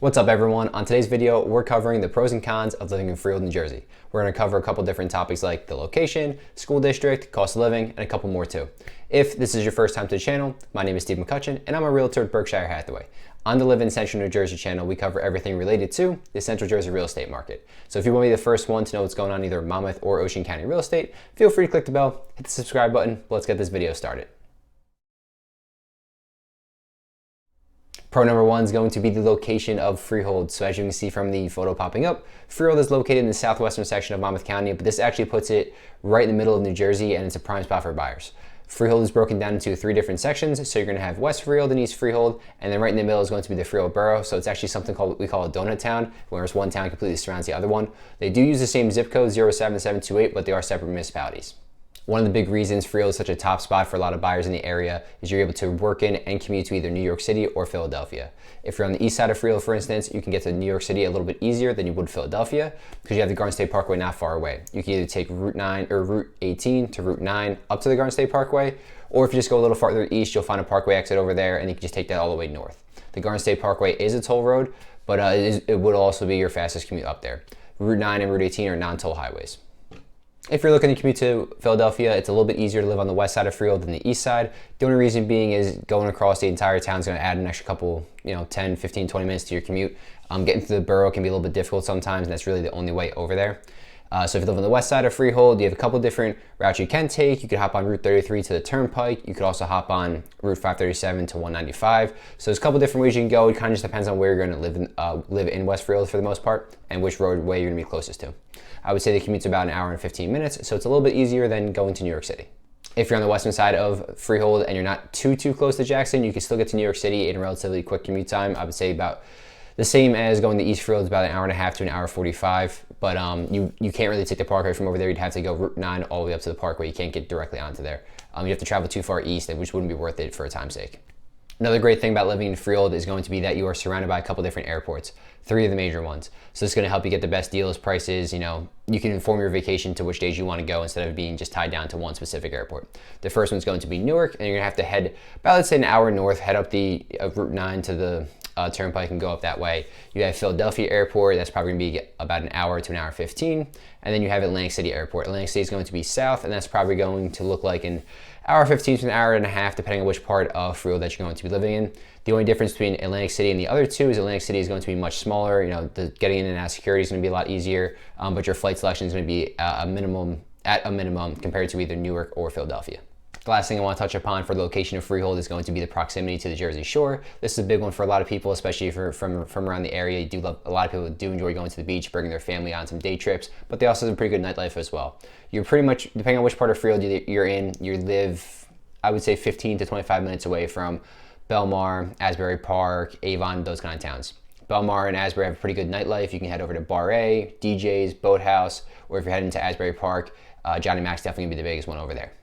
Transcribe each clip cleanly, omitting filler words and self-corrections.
What's up everyone? On today's video, we're covering the pros and cons of living in Freehold, New Jersey. We're going to cover a couple different topics like the location, school district, cost of living, and a couple more too. If this is your first time to the channel, my name is Steve McCutcheon and I'm a realtor at Berkshire Hathaway. On the Live in Central New Jersey channel, we cover everything related to the Central Jersey real estate market. So if you want to be the first one to know what's going on either Monmouth or Ocean County real estate, feel free to click the bell, hit the subscribe button. Let's get this video started. Pro number one is going to be the location of Freehold. So as you can see from the photo popping up, Freehold is located in the southwestern section of Monmouth County, but this actually puts it right in the middle of New Jersey and it's a prime spot for buyers. Freehold is broken down into three different sections. So you're going to have West Freehold and East Freehold, and then right in the middle is going to be the Freehold borough. So it's actually something we call a donut town, whereas one town completely surrounds the other one. They do use the same zip code 07728, but they are separate municipalities. One of the big reasons Freehold is such a top spot for a lot of buyers in the area is you're able to work in and commute to either New York City or Philadelphia. If you're on the east side of Freehold, for instance, you can get to New York City a little bit easier than you would Philadelphia because you have the Garden State Parkway not far away. You can either take Route 9 or Route 18 to Route 9 up to the Garden State Parkway, or if you just go a little farther east, you'll find a parkway exit over there and you can just take that all the way north. The Garden State Parkway is a toll road, but it would also be your fastest commute up there. Route 9 and Route 18 are non-toll highways. If you're looking to commute to Philadelphia, it's a little bit easier to live on the west side of Freehold than the east side. The only reason being is going across the entire town is going to add an extra couple, 10, 15, 20 minutes to your commute. Getting to the borough can be a little bit difficult sometimes, and that's really the only way over there. So if you live on the west side of Freehold, you have a couple different routes you can take. You could hop on Route 33 to the Turnpike. You could also hop on Route 537 to 195. So there's a couple different ways you can go. It kind of just depends on where you're going to live in West Freehold for the most part and which roadway you're going to be closest to. I would say the commute's about an hour and 15 minutes, so it's a little bit easier than going to New York City. If you're on the western side of Freehold and you're not too close to Jackson, you can still get to New York City in a relatively quick commute time. I would say about the same as going to East Freehold, about an hour and a half to an hour 45, but you can't really take the parkway from over there. You'd have to go Route 9 all the way up to the parkway. You can't get directly onto there. You have to travel too far east, which wouldn't be worth it for a time's sake. Another great thing about living in Freehold is going to be that you are surrounded by a couple different airports, 3 of the major ones. So it's going to help you get the best deals, prices, you can inform your vacation to which days you want to go instead of being just tied down to one specific airport. The first one's going to be Newark, and you're going to have to head about, let's say, an hour north, head up the Route 9 to the Turnpike and go up that way. You have Philadelphia Airport, that's probably going to be about an hour to an hour 15. And then you have Atlantic City Airport. Atlantic City is going to be south, and that's probably going to look like an hour 15 to an hour and a half, depending on which part of Freehold that you're going to be living in. The only difference between Atlantic City and the other two is Atlantic City is going to be much smaller. The getting in and out of security is going to be a lot easier, but your flight selection is going to be at a minimum compared to either Newark or Philadelphia. The last thing I want to touch upon for the location of Freehold is going to be the proximity to the Jersey Shore. This is a big one for a lot of people, especially from around the area. A lot of people do enjoy going to the beach, bringing their family on some day trips, but they also have a pretty good nightlife as well. You're pretty much, depending on which part of Freehold you're in, you live, I would say 15 to 25 minutes away from Belmar, Asbury Park, Avon, those kind of towns. Belmar and Asbury have a pretty good nightlife. You can head over to Bar A, DJ's, Boathouse, or if you're heading to Asbury Park, Johnny Mac's definitely going to be the biggest one over there.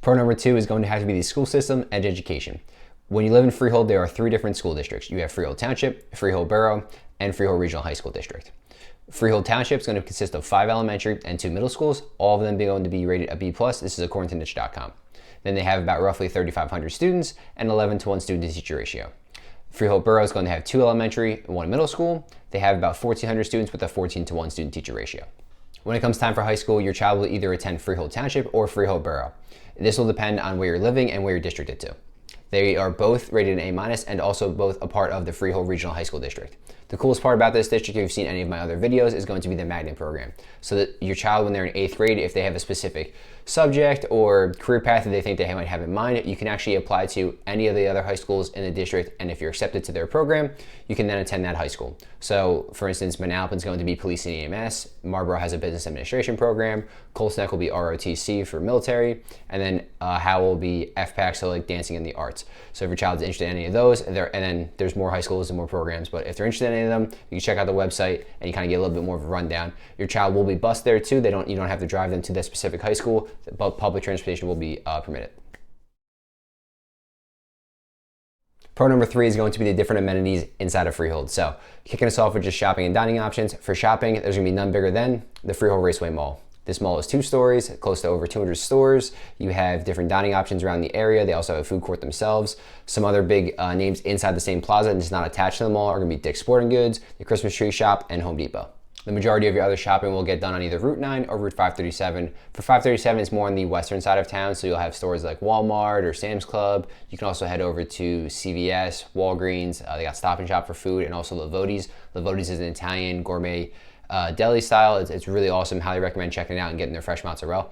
Pro number 2 is going to have to be the school system and education. When you live in Freehold, there are 3 different school districts. You have Freehold Township, Freehold Borough, and Freehold Regional High School District. Freehold Township is going to consist of 5 elementary and 2 middle schools, all of them going to be rated a B+. This is according to niche.com. Then they have about roughly 3,500 students and 11 to 1 student to teacher ratio. Freehold Borough is going to have 2 elementary and 1 middle school. They have about 1,400 students with a 14 to 1 student teacher ratio. When it comes time for high school, your child will either attend Freehold Township or Freehold Borough. This will depend on where you're living and where you're districted to. They are both rated an A- and also both a part of the Freehold Regional High School District. The coolest part about this district, if you've seen any of my other videos, is going to be the magnet program. So that your child, when they're in 8th grade, if they have a specific subject or career path that they think they might have in mind, you can actually apply to any of the other high schools in the district, and if you're accepted to their program, you can then attend that high school. So for instance, Manalapan is going to be police and EMS, Marlborough has a business administration program, Colts Neck will be ROTC for military, and then Howell will be FPAC, so like dancing and the arts. So if your child's interested in any of those, and then there's more high schools and more programs, but if they're interested in any of them, you can check out the website and you kind of get a little bit more of a rundown. Your child will be bused there too. You don't have to drive them to that specific high school, but public transportation will be permitted. Pro number 3 is going to be the different amenities inside of Freehold. So kicking us off with just shopping and dining options. For shopping, there's gonna be none bigger than the Freehold Raceway Mall. This mall is 2 stories, close to over 200 stores. You have different dining options around the area. They also have a food court themselves. Some other big names inside the same plaza and just not attached to the mall are gonna be Dick's Sporting Goods, the Christmas Tree Shop, and Home Depot. The majority of your other shopping will get done on either Route 9 or Route 537. For 537, it's more on the western side of town, so you'll have stores like Walmart or Sam's Club. You can also head over to CVS, Walgreens. They got Stop and Shop for food, and also Lavodi's. Lavodi's is an Italian gourmet deli style. It's really awesome. Highly recommend checking it out and getting their fresh mozzarella.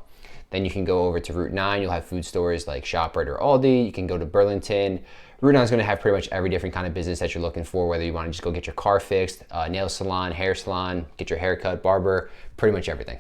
Then you can go over to Route 9. You'll have food stores like ShopRite or Aldi. You can go to Burlington. Route 9 is going to have pretty much every different kind of business that you're looking for, whether you want to just go get your car fixed, nail salon, hair salon, get your hair cut, barber, pretty much everything.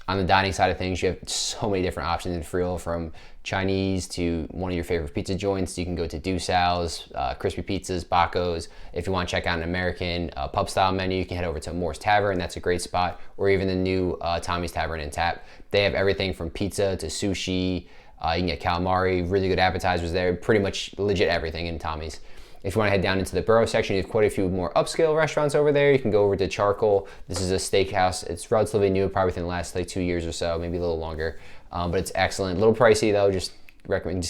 On the dining side of things, you have so many different options in Freehold, from Chinese to one of your favorite pizza joints. You can go to Deusal's, Crispy Pizzas, Baco's. If you want to check out an American pub style menu, you can head over to Moore's Tavern. That's a great spot. Or even the new Tommy's Tavern and Tap. They have everything from pizza to sushi. You can get calamari, really good appetizers there, pretty much legit everything in Tommy's. If you want to head down into the borough section, you have quite a few more upscale restaurants over there. You can go over to Charcoal. This is a steakhouse. It's relatively new, probably within the last like 2 years or so, maybe a little longer. But it's excellent. A little pricey though, just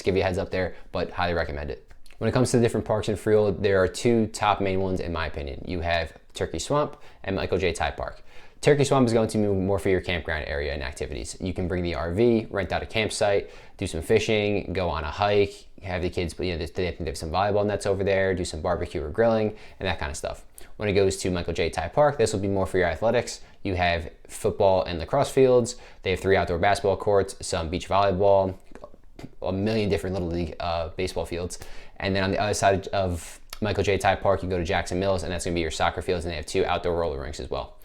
give you a heads up there, but highly recommend it. When it comes to the different parks in Freehold, there are 2 top main ones in my opinion. You have Turkey Swamp and Michael J. Tye Park. Turkey Swamp is going to be more for your campground area and activities. You can bring the RV, rent out a campsite, do some fishing, go on a hike, have the kids, they have some volleyball nets over there, do some barbecue or grilling, and that kind of stuff. When it goes to Michael J. Tye Park, this will be more for your athletics. You have football and lacrosse fields. They have 3 outdoor basketball courts, some beach volleyball, a million different little league baseball fields. And then on the other side of Michael J. Tye Park, you go to Jackson Mills, and that's going to be your soccer fields, and they have 2 outdoor roller rinks as well.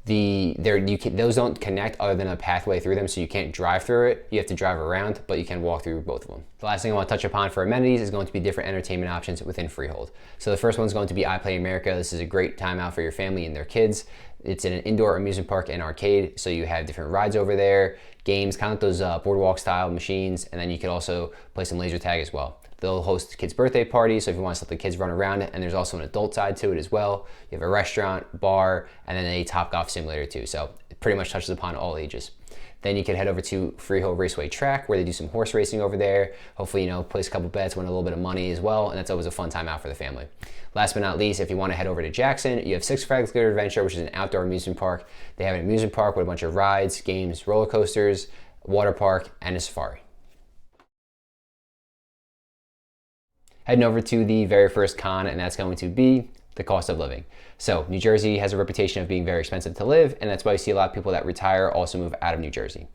Those don't connect other than a pathway through them, so you can't drive through it. You have to drive around, but you can walk through both of them. The last thing I want to touch upon for amenities is going to be different entertainment options within Freehold. So the first one is going to be iPlay America. This is a great time out for your family and their kids. It's in an indoor amusement park and arcade, so you have different rides over there, games, kind of those boardwalk style machines, and then you can also play some laser tag as well. They'll host kids' birthday parties, so if you want to let the kids run around it, and there's also an adult side to it as well. You have a restaurant, bar, and then a Topgolf simulator too, so it pretty much touches upon all ages. Then you can head over to Freehold Raceway Track, where they do some horse racing over there. Hopefully, place a couple bets, win a little bit of money as well, and that's always a fun time out for the family. Last but not least, if you want to head over to Jackson, you have Six Flags Great Adventure, which is an outdoor amusement park. They have an amusement park with a bunch of rides, games, roller coasters, water park, and a safari. Heading over to the very first con, and that's going to be the cost of living. So New Jersey has a reputation of being very expensive to live, and that's why you see a lot of people that retire also move out of New Jersey.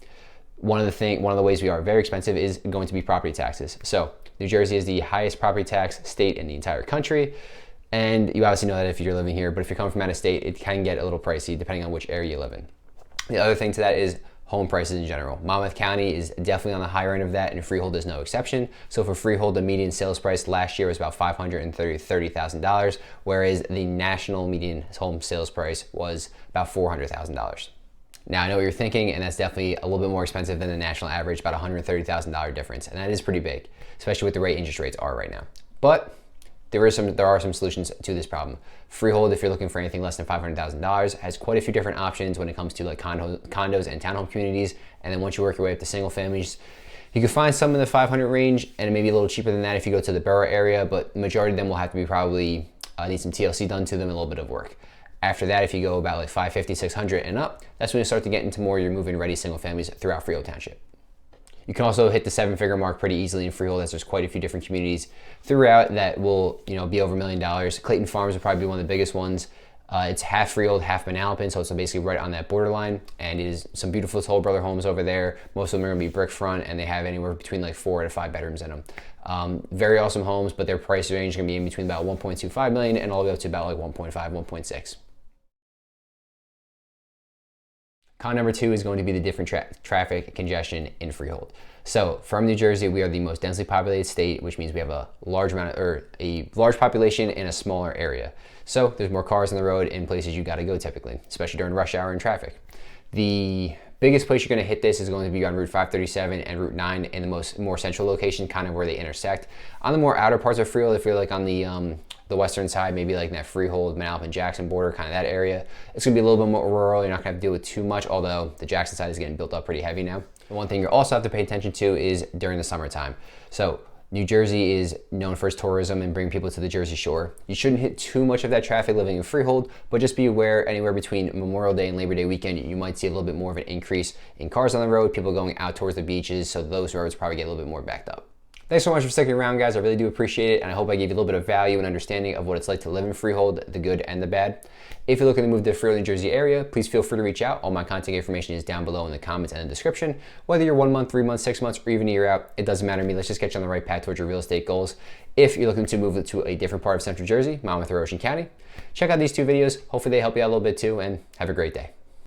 One of the ways we are very expensive is going to be property taxes. So New Jersey is the highest property tax state in the entire country, and you obviously know that if you're living here, but if you're coming from out of state, it can get a little pricey depending on which area you live in. The other thing to that is home prices in general. Monmouth County is definitely on the higher end of that, and Freehold is no exception. So for Freehold, the median sales price last year was about $530,000, whereas the national median home sales price was about $400,000. Now I know what you're thinking, and that's definitely a little bit more expensive than the national average, about $130,000 difference, and that is pretty big, especially with the rate interest rates are right now. But there are some solutions to this problem. Freehold, if you're looking for anything less than $500,000, has quite a few different options when it comes to like condos and townhome communities. And then once you work your way up to single families, you can find some in the 500 range, and maybe a little cheaper than that if you go to the borough area, but the majority of them will have to be probably need some TLC done to them and a little bit of work. After that, if you go about like 550, 600 and up, that's when you start to get into more your move-in ready single families throughout Freehold Township. You can also hit the 7-figure mark pretty easily in Freehold, as there's quite a few different communities throughout that will, be over $1 million. Clayton Farms will probably be one of the biggest ones. It's half Freehold, half Manalapan, so it's basically right on that borderline. And it is some beautiful Toll Brother homes over there. Most of them are gonna be brick front, and they have anywhere between like 4 to 5 bedrooms in them. Very awesome homes, but their price range is gonna be in between about 1.25 million and all the way up to about like 1.5, 1.6. Con number 2 is going to be the different traffic congestion in Freehold. So from New Jersey, we are the most densely populated state, which means we have a large population in a smaller area. So there's more cars on the road in places you gotta go typically, especially during rush hour and traffic. The biggest place you're gonna hit this is going to be on Route 537 and Route 9 in the more central location, kind of where they intersect. On the more outer parts of Freehold, if you're like on the the western side, maybe like in that Freehold, Manalapan, Jackson border, kind of that area. It's gonna be a little bit more rural. You're not gonna have to deal with too much, although the Jackson side is getting built up pretty heavy now. And one thing you also have to pay attention to is during the summertime. So New Jersey is known for its tourism and bringing people to the Jersey Shore. You shouldn't hit too much of that traffic living in Freehold, but just be aware anywhere between Memorial Day and Labor Day weekend, you might see a little bit more of an increase in cars on the road, people going out towards the beaches, so those roads probably get a little bit more backed up. Thanks so much for sticking around, guys. I really do appreciate it, and I hope I gave you a little bit of value and understanding of what it's like to live in Freehold, the good and the bad. If you're looking to move to the Freehold, New Jersey area, please feel free to reach out. All my contact information is down below in the comments and the description. Whether you're 1 month, 3 months, 6 months, or even a year out, it doesn't matter to me. Let's just get you on the right path towards your real estate goals. If you're looking to move to a different part of Central Jersey, Monmouth or Ocean County, check out these 2 videos. Hopefully they help you out a little bit too, and have a great day.